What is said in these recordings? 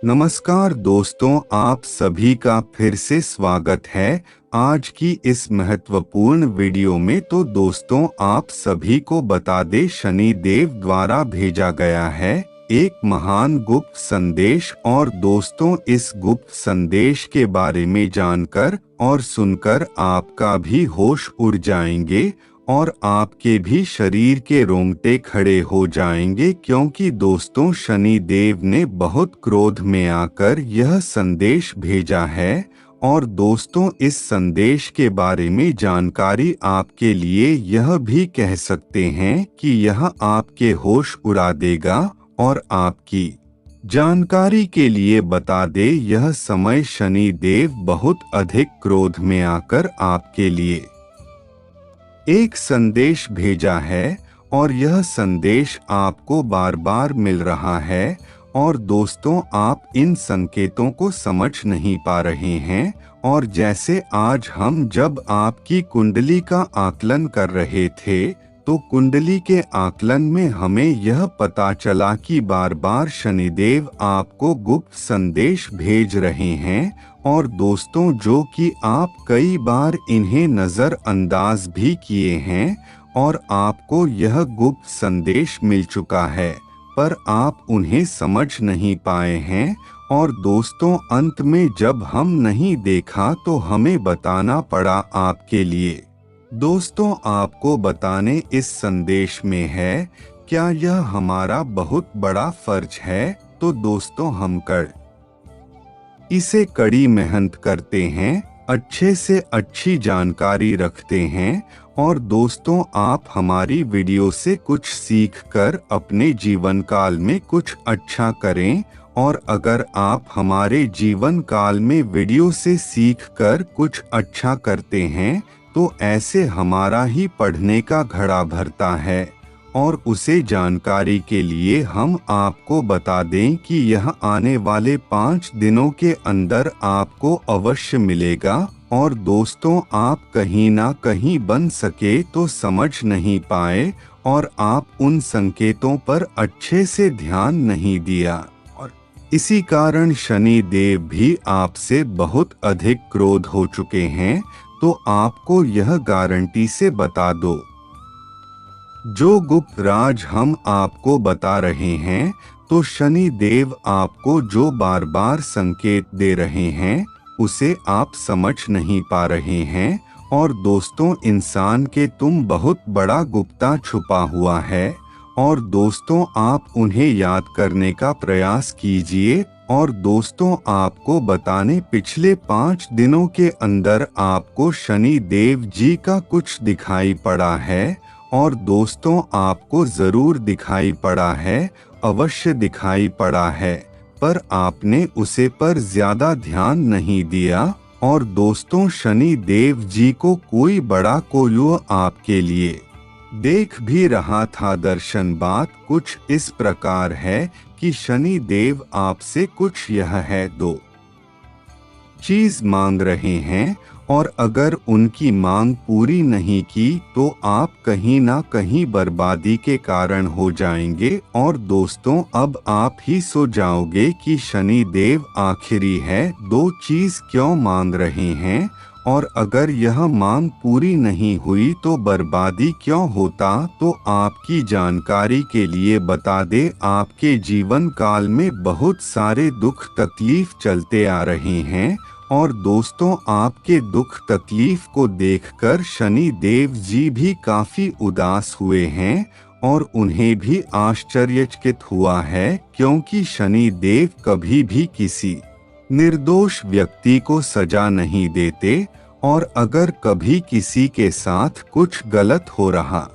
नमस्कार दोस्तों, आप सभी का फिर से स्वागत है आज की इस महत्वपूर्ण वीडियो में। तो दोस्तों, आप सभी को बता दें, शनि देव द्वारा भेजा गया है एक महान गुप्त संदेश। और दोस्तों, इस गुप्त संदेश के बारे में जानकर और सुनकर आपका भी होश उड़ जाएंगे और आपके भी शरीर के रोंगटे खड़े हो जाएंगे, क्योंकि दोस्तों, शनि देव ने बहुत क्रोध में आकर यह संदेश भेजा है। और दोस्तों, इस संदेश के बारे में जानकारी आपके लिए यह भी कह सकते हैं कि यह आपके होश उड़ा देगा। और आपकी जानकारी के लिए बता दे, यह समय शनि देव बहुत अधिक क्रोध में आकर आपके लिए एक संदेश भेजा है और यह संदेश आपको बार बार मिल रहा है। और दोस्तों, आप इन संकेतों को समझ नहीं पा रहे हैं। और जैसे आज हम जब आपकी कुंडली का आकलन कर रहे थे, तो कुंडली के आकलन में हमें यह पता चला कि बार बार शनिदेव आपको गुप्त संदेश भेज रहे हैं। और दोस्तों, जो कि आप कई बार इन्हें नज़रअंदाज भी किए हैं और आपको यह गुप्त संदेश मिल चुका है, पर आप उन्हें समझ नहीं पाए हैं। और दोस्तों, अंत में जब हम नहीं देखा तो हमें बताना पड़ा आपके लिए। दोस्तों, आपको बताने इस संदेश में है, क्या यह हमारा बहुत बड़ा फर्ज है? तो दोस्तों, हम इसे कड़ी मेहनत करते हैं, अच्छे से अच्छी जानकारी रखते हैं। और दोस्तों, आप हमारी वीडियो से कुछ सीख कर अपने जीवन काल में कुछ अच्छा करें। और अगर आप हमारे जीवन काल में वीडियो से सीख कर कुछ अच्छा करते हैं, तो ऐसे हमारा ही पढ़ने का घड़ा भरता है। और उसे जानकारी के लिए हम आपको बता दें कि यह आने वाले 5 दिनों के अंदर आपको अवश्य मिलेगा। और दोस्तों, आप कहीं ना कहीं बन सके तो समझ नहीं पाए और आप उन संकेतों पर अच्छे से ध्यान नहीं दिया, और इसी कारण शनि देव भी आपसे बहुत अधिक क्रोध हो चुके हैं। तो आपको यह गारंटी से बता दो, जो गुप्त राज हम आपको बता रहे हैं, तो शनि देव आपको जो बार बार संकेत दे रहे हैं, उसे आप समझ नहीं पा रहे हैं। और दोस्तों, इंसान के तुम बहुत बड़ा गुप्ता छुपा हुआ है। और दोस्तों, आप उन्हें याद करने का प्रयास कीजिए। और दोस्तों, आपको बताने, पिछले 5 दिनों के अंदर आपको शनि देव जी का कुछ दिखाई पड़ा है। और दोस्तों, आपको जरूर दिखाई पड़ा है, अवश्य दिखाई पड़ा है, पर आपने उसे पर ज्यादा ध्यान नहीं दिया। और दोस्तों, शनि देव जी को कोई बड़ा कोयु आपके लिए देख भी रहा था। दर्शन बात कुछ इस प्रकार है कि शनि देव आपसे कुछ यह है, 2 चीज मांग रहे हैं। और अगर उनकी मांग पूरी नहीं की तो आप कहीं ना कहीं बर्बादी के कारण हो जाएंगे। और दोस्तों, अब आप ही सो जाओगे कि शनि देव आखिरी है 2 चीज क्यों मांग रहे हैं, और अगर यह मांग पूरी नहीं हुई तो बर्बादी क्यों होता। तो आपकी जानकारी के लिए बता दे, आपके जीवन काल में बहुत सारे दुख तकलीफ चलते आ रहे हैं। और दोस्तों, आपके दुख तकलीफ को देखकर शनि देव जी भी काफी उदास हुए हैं। और उन्हें भी आश्चर्यचकित हुआ है, क्योंकि शनि देव कभी भी किसी निर्दोष व्यक्ति को सजा नहीं देते। और अगर कभी किसी के साथ कुछ गलत हो रहा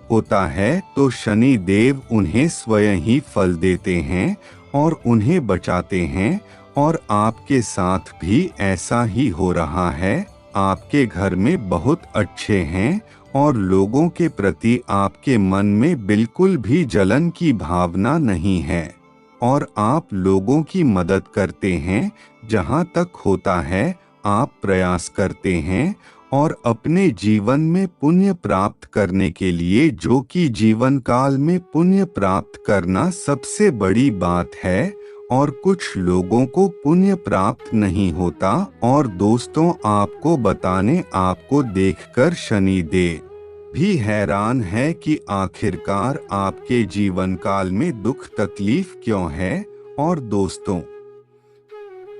होता है, तो शनि देव उन्हें स्वयं ही फल देते हैं और उन्हें बचाते हैं। और आपके साथ भी ऐसा ही हो रहा है। आपके घर में बहुत अच्छे हैं और लोगों के प्रति आपके मन में बिल्कुल भी जलन की भावना नहीं है। और आप लोगों की मदद करते हैं, जहां तक होता है आप प्रयास करते हैं। और अपने जीवन में पुण्य प्राप्त करने के लिए, जो कि जीवन काल में पुण्य प्राप्त करना सबसे बड़ी बात है। और कुछ लोगों को पुण्य प्राप्त नहीं होता। और दोस्तों, आपको बताने आपको देखकर शनिदेव भी हैरान है कि आखिरकार आपके जीवन काल में दुख तकलीफ क्यों है। और दोस्तों,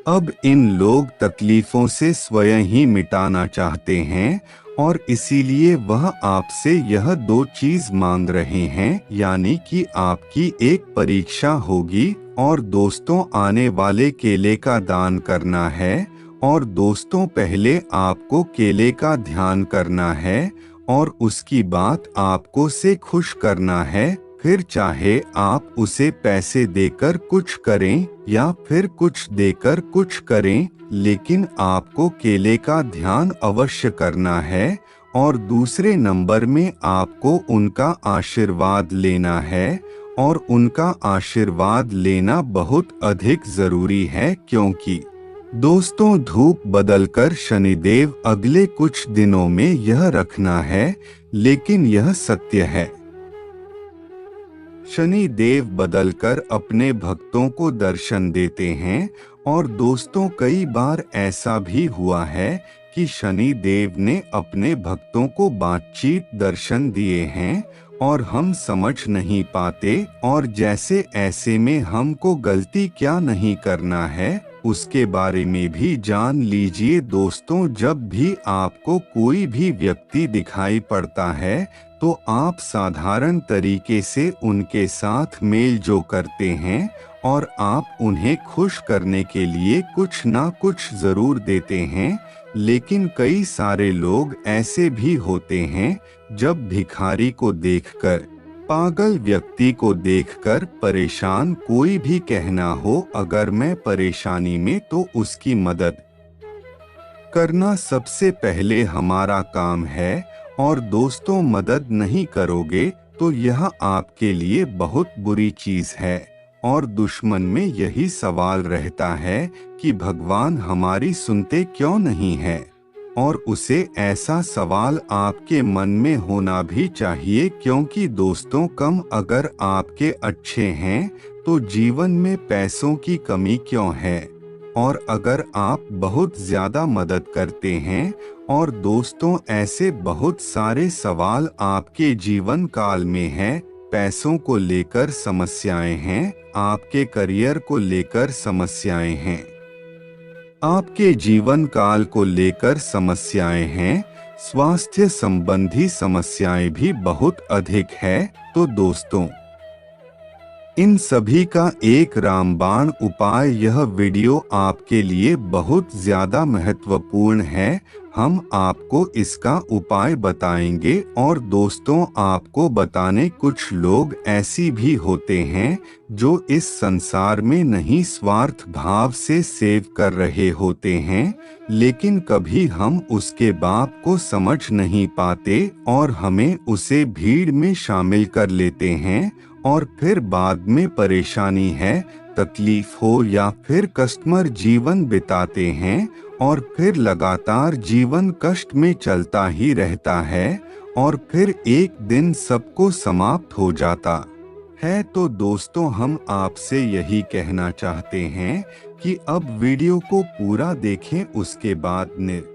अब इन लोग तकलीफों से स्वयं ही मिटाना चाहते हैं और इसीलिए वह आपसे यह दो चीज मांग रहे हैं, यानी कि आपकी एक परीक्षा होगी और दोस्तों आने वाले केले का दान करना है। और दोस्तों, पहले आपको केले का ध्यान करना है और उसकी बात आपको से खुश करना है। फिर चाहे आप उसे पैसे देकर कुछ करें या फिर कुछ देकर कुछ करें, लेकिन आपको केले का ध्यान अवश्य करना है। और दूसरे नंबर में आपको उनका आशीर्वाद लेना है और उनका आशीर्वाद लेना बहुत अधिक जरूरी है, क्योंकि दोस्तों धूप बदलकर शनिदेव अगले कुछ दिनों में यह रखना है, लेकिन यह सत्य है। शनि देव बदलकर अपने भक्तों को दर्शन देते हैं। और दोस्तों, कई बार ऐसा भी हुआ है कि शनि देव ने अपने भक्तों को बातचीत दर्शन दिए हैं और हम समझ नहीं पाते। और जैसे ऐसे में हमको गलती क्या नहीं करना है, उसके बारे में भी जान लीजिए। दोस्तों, जब भी आपको कोई भी व्यक्ति दिखाई पड़ता है तो आप साधारण तरीके से उनके साथ मेल जो करते हैं और आप उन्हें खुश करने के लिए कुछ ना कुछ जरूर देते हैं। लेकिन कई सारे लोग ऐसे भी होते हैं, जब भिखारी को देखकर, पागल व्यक्ति को देखकर परेशान कोई भी कहना हो अगर मैं परेशानी में, तो उसकी मदद करना सबसे पहले हमारा काम है। और दोस्तों, मदद नहीं करोगे तो यह आपके लिए बहुत बुरी चीज है। और दुश्मन में यही सवाल रहता है कि भगवान हमारी सुनते क्यों नहीं है। और उसे ऐसा सवाल आपके मन में होना भी चाहिए, क्योंकि दोस्तों, कम अगर आपके अच्छे हैं तो जीवन में पैसों की कमी क्यों है। और अगर आप बहुत ज्यादा मदद करते हैं, और दोस्तों ऐसे बहुत सारे सवाल आपके जीवन काल में हैं, पैसों को लेकर समस्याएं हैं, आपके करियर को लेकर समस्याएं हैं, आपके जीवन काल को लेकर समस्याएं हैं, स्वास्थ्य संबंधी समस्याएं भी बहुत अधिक है, तो दोस्तों इन सभी का एक रामबाण उपाय, यह वीडियो आपके लिए बहुत ज्यादा महत्वपूर्ण है। हम आपको इसका उपाय बताएंगे। और दोस्तों, आपको बताने कुछ लोग ऐसी भी होते हैं जो इस संसार में नहीं स्वार्थ भाव से सेव कर रहे होते हैं, लेकिन कभी हम उसके बाप को समझ नहीं पाते और हमें उसे भीड़ में शामिल कर लेते हैं। और फिर बाद में परेशानी है, तकलीफ हो या फिर कष्टमय जीवन बिताते हैं और फिर लगातार जीवन कष्ट में चलता ही रहता है और फिर एक दिन सबको समाप्त हो जाता है। तो दोस्तों, हम आपसे यही कहना चाहते हैं कि अब वीडियो को पूरा देखें, उसके बाद निर्णय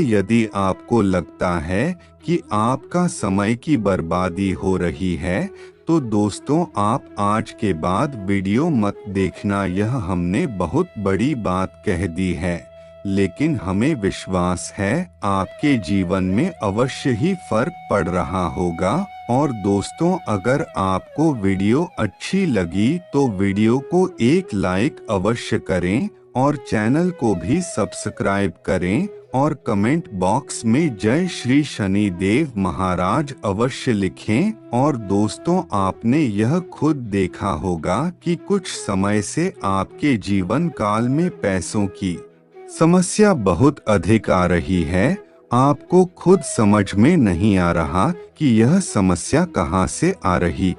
यदि आपको लगता है कि आपका समय की बर्बादी हो रही है, तो दोस्तों आप आज के बाद वीडियो मत देखना। यह हमने बहुत बड़ी बात कह दी है, लेकिन हमें विश्वास है आपके जीवन में अवश्य ही फर्क पड़ रहा होगा। और दोस्तों, अगर आपको वीडियो अच्छी लगी तो वीडियो को एक लाइक अवश्य करें और चैनल को भी सब्सक्राइब करें और कमेंट बॉक्स में जय श्री शनि देव महाराज अवश्य लिखें। और दोस्तों, आपने यह खुद देखा होगा कि कुछ समय से आपके जीवन काल में पैसों की समस्या बहुत अधिक आ रही है। आपको खुद समझ में नहीं आ रहा कि यह समस्या कहां से आ रही,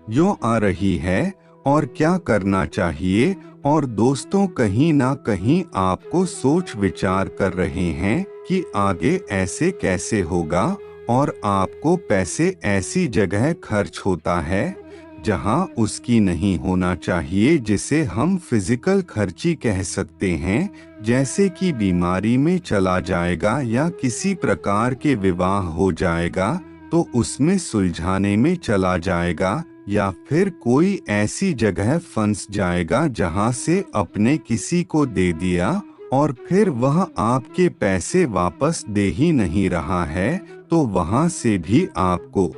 क्यों आ रही है और क्या करना चाहिए। और दोस्तों, कहीं ना कहीं आपको सोच विचार कर रहे हैं कि आगे ऐसे कैसे होगा और आपको पैसे ऐसी जगह खर्च होता है जहां उसकी नहीं होना चाहिए, जिसे हम फिजिकल खर्ची कह सकते हैं, जैसे कि बीमारी में चला जाएगा या किसी प्रकार के विवाह हो जाएगा तो उसमें सुलझाने में चला जाएगा, या फिर कोई ऐसी जगह फंस जाएगा जहां से अपने किसी को दे दिया और फिर वह आपके पैसे वापस दे ही नहीं रहा है, तो वहां से भी आपको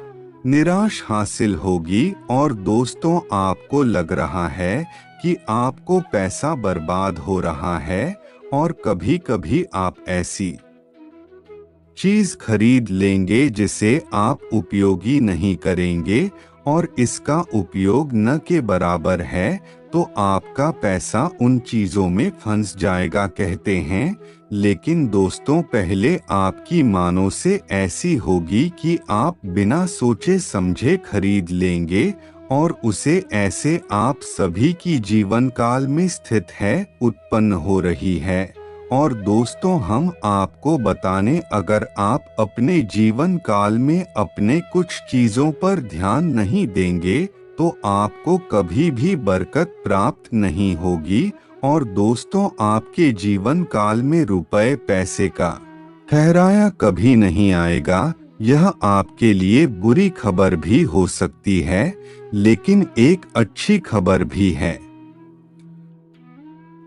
निराश हासिल होगी। और दोस्तों, आपको लग रहा है कि आपको पैसा बर्बाद हो रहा है और कभी कभी आप ऐसी चीज खरीद लेंगे जिसे आप उपयोगी नहीं करेंगे और इसका उपयोग न के बराबर है, तो आपका पैसा उन चीजों में फंस जाएगा कहते हैं। लेकिन दोस्तों, पहले आपकी मानो से ऐसी होगी कि आप बिना सोचे समझे खरीद लेंगे और उसे ऐसे आप सभी की जीवन काल में स्थित है, उत्पन्न हो रही है। और दोस्तों, हम आपको बताने, अगर आप अपने जीवन काल में अपने कुछ चीजों पर ध्यान नहीं देंगे तो आपको कभी भी बरकत प्राप्त नहीं होगी। और दोस्तों, आपके जीवन काल में रुपए पैसे का ठहराया कभी नहीं आएगा। यह आपके लिए बुरी खबर भी हो सकती है, लेकिन एक अच्छी खबर भी है,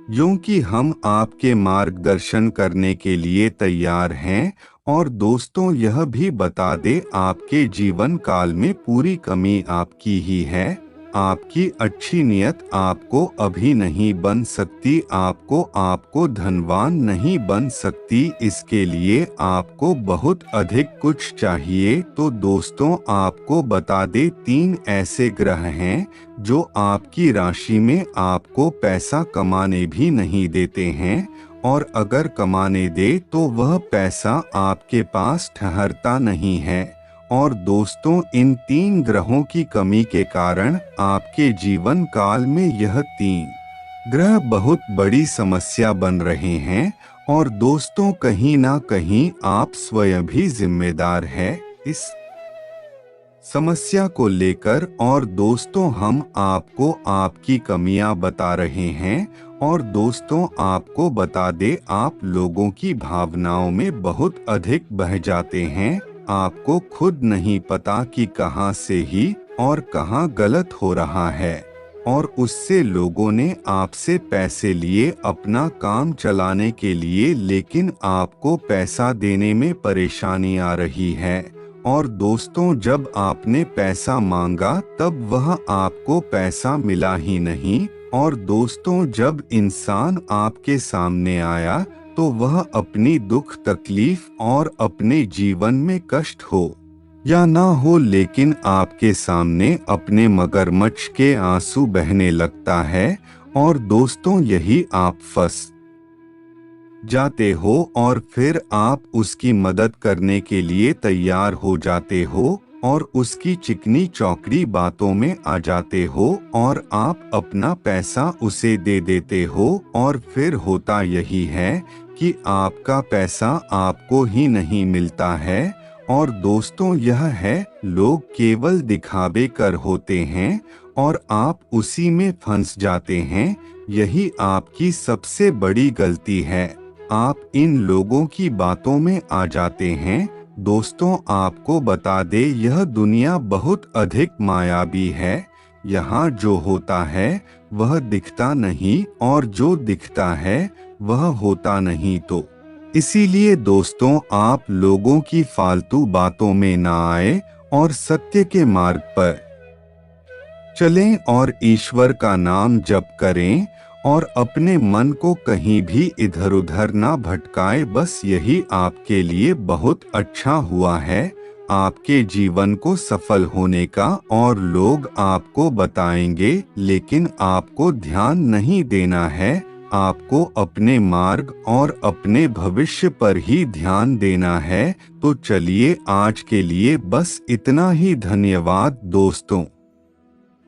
क्योंकि हम आपके मार्गदर्शन करने के लिए तैयार हैं। और दोस्तों, यह भी बता दे, आपके जीवन काल में पूरी कमी आपकी ही है। आपकी अच्छी नियत आपको अभी नहीं बन सकती, आपको धनवान नहीं बन सकती। इसके लिए आपको बहुत अधिक कुछ चाहिए। तो दोस्तों, आपको बता दे, 3 ऐसे ग्रह हैं जो आपकी राशि में आपको पैसा कमाने भी नहीं देते हैं, और अगर कमाने दे तो वह पैसा आपके पास ठहरता नहीं है। और दोस्तों, इन 3 ग्रहों की कमी के कारण आपके जीवन काल में यह 3 ग्रह बहुत बड़ी समस्या बन रहे हैं। और दोस्तों, कहीं ना कहीं आप स्वयं भी जिम्मेदार हैं इस समस्या को लेकर। और दोस्तों, हम आपको आपकी कमियां बता रहे हैं। और दोस्तों, आपको बता दे, आप लोगों की भावनाओं में बहुत अधिक बह जाते हैं। आपको खुद नहीं पता कि कहां से ही और कहां गलत हो रहा है, और उससे लोगों ने आपसे पैसे लिए अपना काम चलाने के लिए, लेकिन आपको पैसा देने में परेशानी आ रही है। और दोस्तों, जब आपने पैसा मांगा तब वह आपको पैसा मिला ही नहीं। और दोस्तों, जब इंसान आपके सामने आया तो वह अपनी दुख तकलीफ और अपने जीवन में कष्ट हो या ना हो, लेकिन आपके सामने अपने मगरमच्छ के आंसू बहने लगता है। और दोस्तों, यही आप फंस जाते हो और फिर आप उसकी मदद करने के लिए तैयार हो जाते हो और उसकी चिकनी चौकड़ी बातों में आ जाते हो और आप अपना पैसा उसे दे देते हो। और फिर होता यही है कि आपका पैसा आपको ही नहीं मिलता है। और दोस्तों, यह है, लोग केवल दिखावे कर होते हैं और आप उसी में फंस जाते हैं। यही आपकी सबसे बड़ी गलती है, आप इन लोगों की बातों में आ जाते हैं। दोस्तों, आपको बता दे, यह दुनिया बहुत अधिक मायावी है। यहाँ जो होता है वह दिखता नहीं, और जो दिखता है वह होता नहीं। तो इसीलिए दोस्तों, आप लोगों की फालतू बातों में ना आए और सत्य के मार्ग पर चलें और ईश्वर का नाम जप करें और अपने मन को कहीं भी इधर उधर ना भटकाए। बस यही आपके लिए बहुत अच्छा हुआ है आपके जीवन को सफल होने का। और लोग आपको बताएंगे, लेकिन आपको ध्यान नहीं देना है। आपको अपने मार्ग और अपने भविष्य पर ही ध्यान देना है। तो चलिए, आज के लिए बस इतना ही। धन्यवाद दोस्तों।